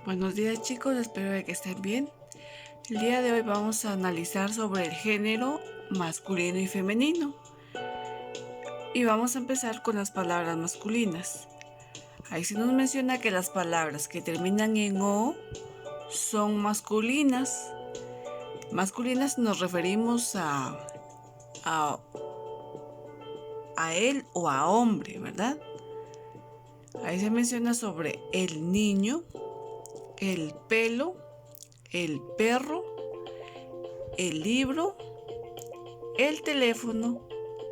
Buenos días chicos, espero de que estén bien. El día de hoy vamos a analizar sobre el género masculino y femenino. Y vamos a empezar con las palabras masculinas. Ahí se nos menciona que las palabras que terminan en O son masculinas. Masculinas nos referimos a él o a hombre, ¿verdad? Ahí se menciona sobre el niño, el pelo, el perro, el libro, el teléfono,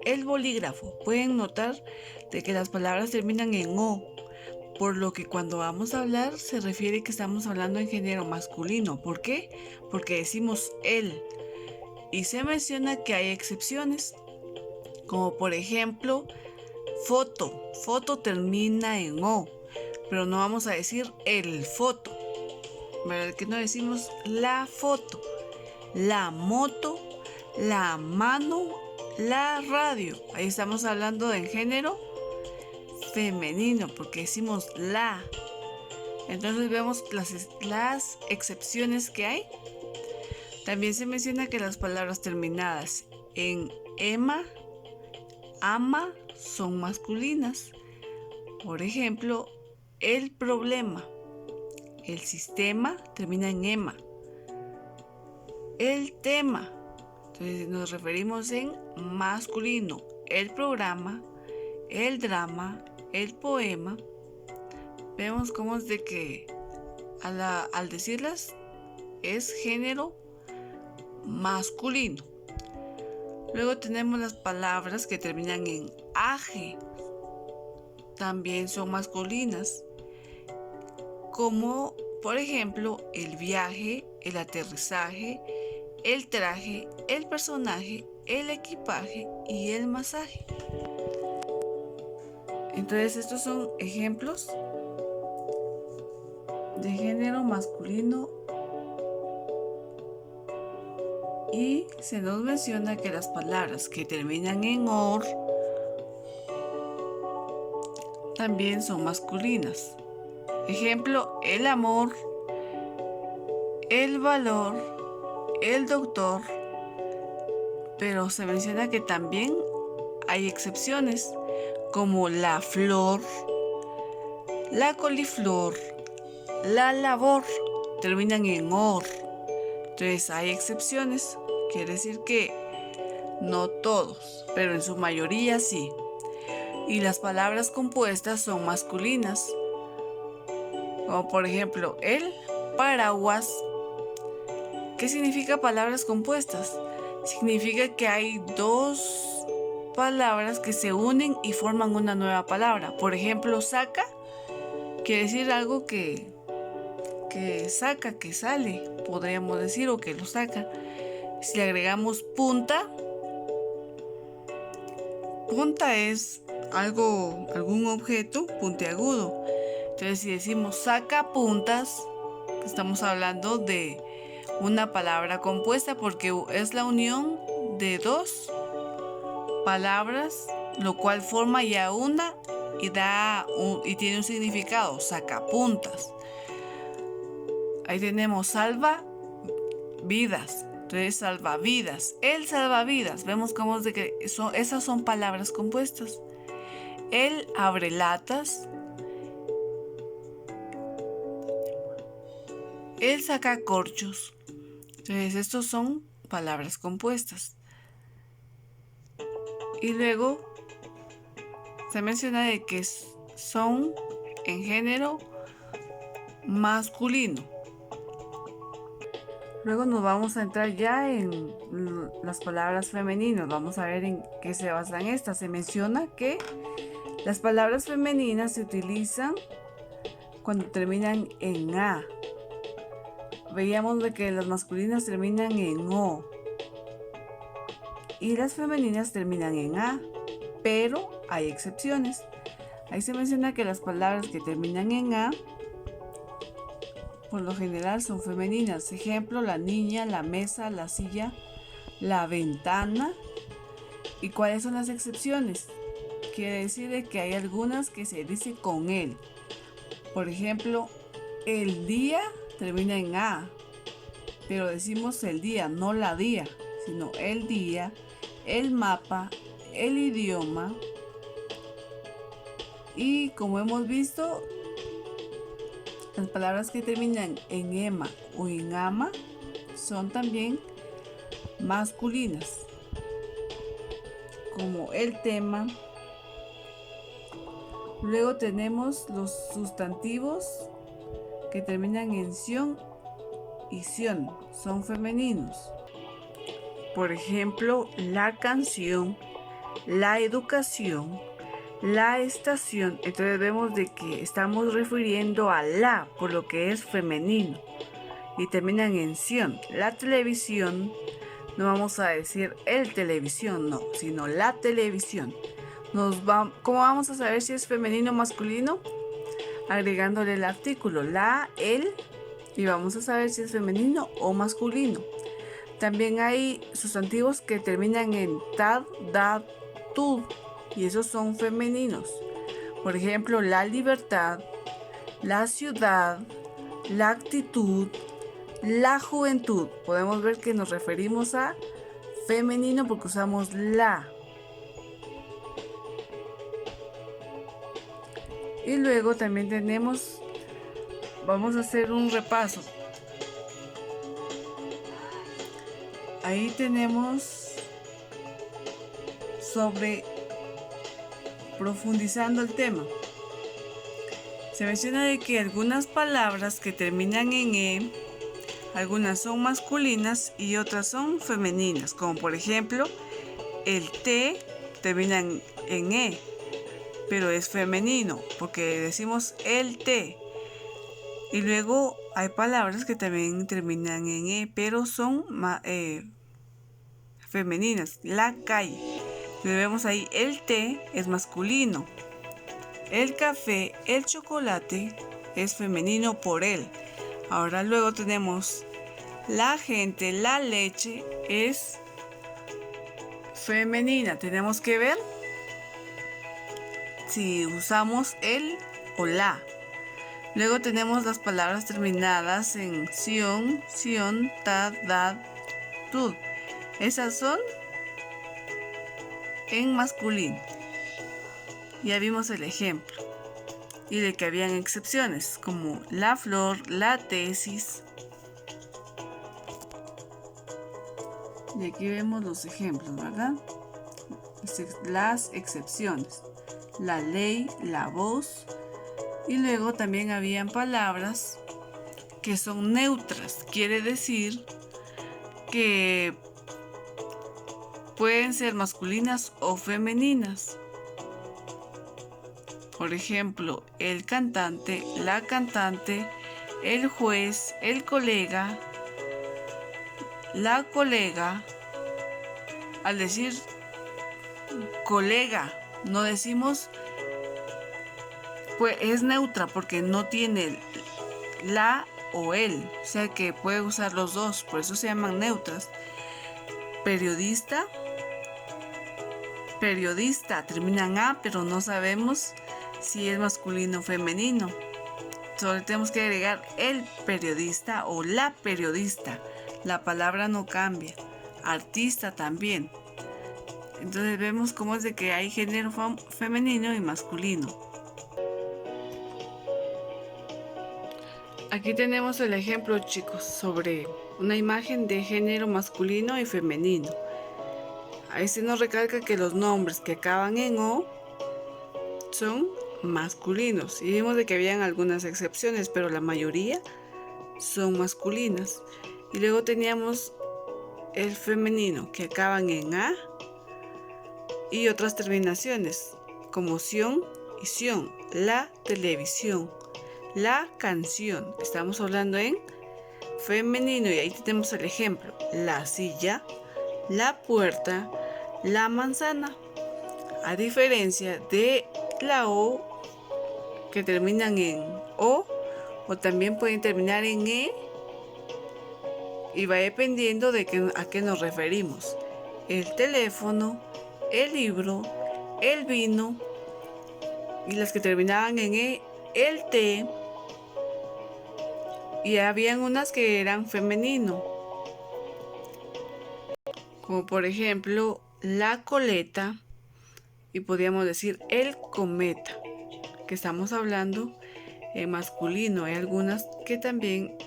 el bolígrafo. Pueden notar de que las palabras terminan en O, por lo que cuando vamos a hablar se refiere que estamos hablando en género masculino. ¿Por qué? Porque decimos él. Y se menciona que hay excepciones, como por ejemplo foto. Foto termina en O, pero no vamos a decir el foto, ¿verdad? Que no decimos la foto, la moto, la mano, la radio. Ahí estamos hablando de género femenino porque decimos la. Entonces vemos las excepciones que hay. También se menciona que las palabras terminadas en ema, ama son masculinas. Por ejemplo, el problema. El sistema termina en ema. El tema. Entonces nos referimos en masculino. El programa, el drama, el poema. Vemos cómo es de que al decirlas es género masculino. Luego tenemos las palabras que terminan en aje. También son masculinas. Como por ejemplo el viaje, el aterrizaje, el traje, el personaje, el equipaje y el masaje. Entonces estos son ejemplos de género masculino y se nos menciona que las palabras que terminan en or también son masculinas. Ejemplo, el amor, el valor, el doctor, pero se menciona que también hay excepciones como la flor, la coliflor, la labor, terminan en or. Entonces hay excepciones, quiere decir que no todos, pero en su mayoría sí. Y las palabras compuestas son masculinas, como por ejemplo el paraguas. ¿Qué significa palabras compuestas? Significa que hay dos palabras que se unen y forman una nueva palabra. Por ejemplo, saca quiere decir algo que saca, que sale, podríamos decir, o que lo saca. Si le agregamos punta, punta es algún objeto puntiagudo. Entonces, si decimos saca puntas, estamos hablando de una palabra compuesta porque es la unión de dos palabras, lo cual forma ya una y tiene un significado, sacapuntas. Ahí tenemos salva vidas, entonces salvavidas, el salvavidas. Vemos cómo es de que esas son palabras compuestas. El abrelatas, el sacacorchos. Entonces estos son palabras compuestas. Y luego se menciona de que son en género masculino. Luego nos vamos a entrar ya en las palabras femeninas. Vamos a ver en qué se basan estas. Se menciona que las palabras femeninas se utilizan cuando terminan en A. Veíamos de que las masculinas terminan en O y las femeninas terminan en A, pero hay excepciones. Ahí se menciona que las palabras que terminan en A por lo general son femeninas. Ejemplo, la niña, la mesa, la silla, la ventana. ¿Y cuáles son las excepciones? Quiere decir que hay algunas que se dice con él. Por ejemplo, El día termina en A, pero decimos el día, no la día, sino el día, el mapa, el idioma. Y como hemos visto, las palabras que terminan en ema o en ama son también masculinas, como el tema. Luego tenemos los sustantivos que terminan en ción y sion, son femeninos. Por ejemplo, la canción, la educación, la estación. Entonces vemos de que estamos refiriendo a la, por lo que es femenino, y terminan en sion. La televisión, no vamos a decir el televisión, no, sino la televisión. ¿Cómo vamos a saber si es femenino o masculino? Agregándole el artículo, la, el, y vamos a saber si es femenino o masculino. También hay sustantivos que terminan en tad, dad, tud, y esos son femeninos. Por ejemplo, la libertad, la ciudad, la actitud, la juventud. Podemos ver que nos referimos a femenino porque usamos la. Y luego también tenemos, vamos a hacer un repaso. Ahí tenemos sobre profundizando el tema. Se menciona de que algunas palabras que terminan en e, algunas son masculinas y otras son femeninas, como por ejemplo, el té termina en e, pero es femenino porque decimos el té. Y luego hay palabras que también terminan en e, pero son femeninas. La calle. Vemos ahí el té es masculino. El café, el chocolate es femenino por él. Ahora luego tenemos la gente, la leche es femenina. Tenemos que ver si usamos el o la. Luego tenemos las palabras terminadas en sion, sion, tad, dad, tud. Esas son en masculino. Ya vimos el ejemplo. Y de que habían excepciones, como la flor, la tesis. Y aquí vemos los ejemplos, ¿verdad? Las excepciones. La ley, la voz. Y luego también habían palabras que son neutras. Quiere decir que pueden ser masculinas o femeninas. Por ejemplo, el cantante, la cantante, el juez, el colega, la colega. Al decir colega, no decimos, pues es neutra porque no tiene la o el, o sea que puede usar los dos, por eso se llaman neutras. Periodista, periodista, terminan a, pero no sabemos si es masculino o femenino. Solo tenemos que agregar el periodista o la periodista. La palabra no cambia. Artista también. Entonces vemos cómo es de que hay género femenino y masculino. Aquí tenemos el ejemplo, chicos, sobre una imagen de género masculino y femenino. Ahí se nos recalca que los nombres que acaban en o son masculinos. Y vimos de que habían algunas excepciones, pero la mayoría son masculinas. Y luego teníamos el femenino que acaban en a y otras terminaciones como sion y sion. La televisión, la canción. Estamos hablando en femenino y ahí tenemos el ejemplo. La silla, la puerta, la manzana. A diferencia de la o que terminan en o también pueden terminar en e, y va dependiendo de a qué nos referimos. El teléfono, el libro, el vino, y las que terminaban en e, el té, y habían unas que eran femenino, como por ejemplo la coleta, y podríamos decir el cometa, que estamos hablando en masculino. Hay algunas que también,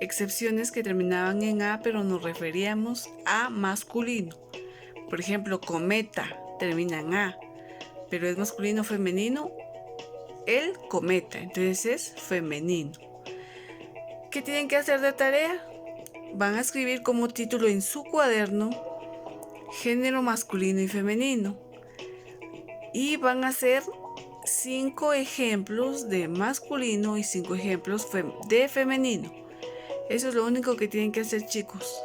excepciones que terminaban en A, pero nos referíamos a masculino. Por ejemplo, cometa termina en A, pero es masculino o femenino, el cometa, entonces es femenino. ¿Qué tienen que hacer de tarea? Van a escribir como título en su cuaderno género masculino y femenino, y van a hacer 5 ejemplos de masculino y 5 ejemplos de femenino. Eso es lo único que tienen que hacer, chicos.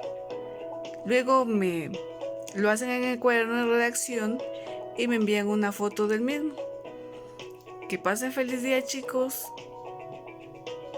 Luego lo hacen en el cuaderno de redacción y me envían una foto del mismo. Que pasen feliz día, chicos.